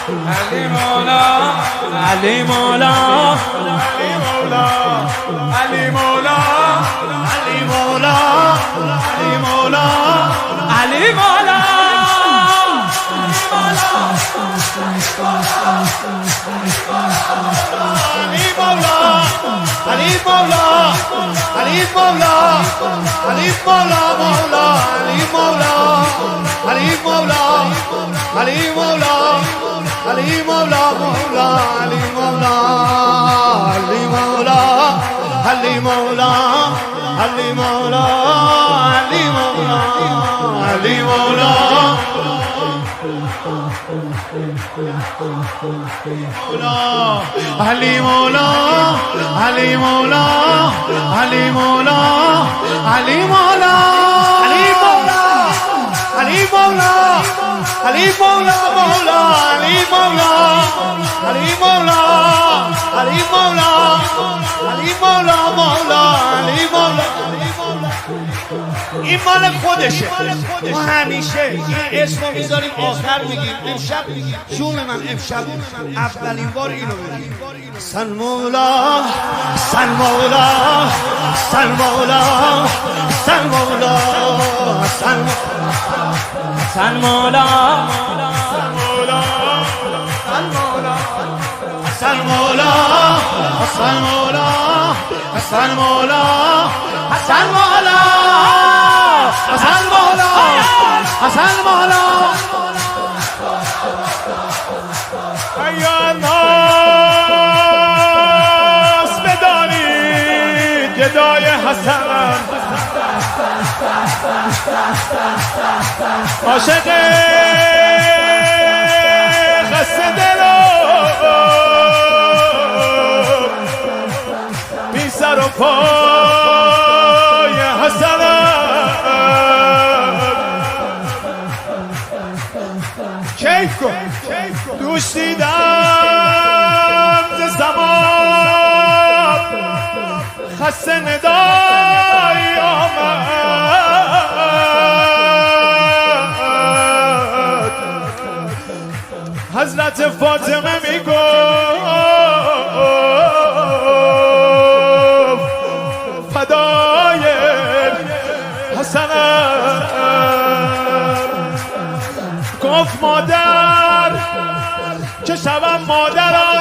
علی مولا علی مولا علی مولا علی مولا علی مولا علی مولا علی مولا علی مولا علی مولا علی مولا مولا علی مولا علی مولا علی مولا علی مولا مولا علی مولا علی مولا علی مولا علی مولا علی مولا علی مولا علی مولا علی مولا علی مولا علی مولا علی مولا علی مولا مولا علی مولا علی مولا علی مولا علی مولا مولا علی مولا این مال خودشه. ما همیشه این اسمو میذاریم آخر میگیم. امشب جون من امشب اولین بار اینو بگیم. سن مولا سن مولا سن مولا سن مولا سن سن مولا سن مولا سن مولا سن مولا سن مولا سن مولا حسن مولا حسن مولا ایا الناس بدانید گدای حسن عاشق خسته دلو بی سر و پای حسن کیف کن دوش دیدم ز زمان خسته ندایی آمد حضرت فاطمه میگفت فدای حسنم گفت مادر که شبم مادرم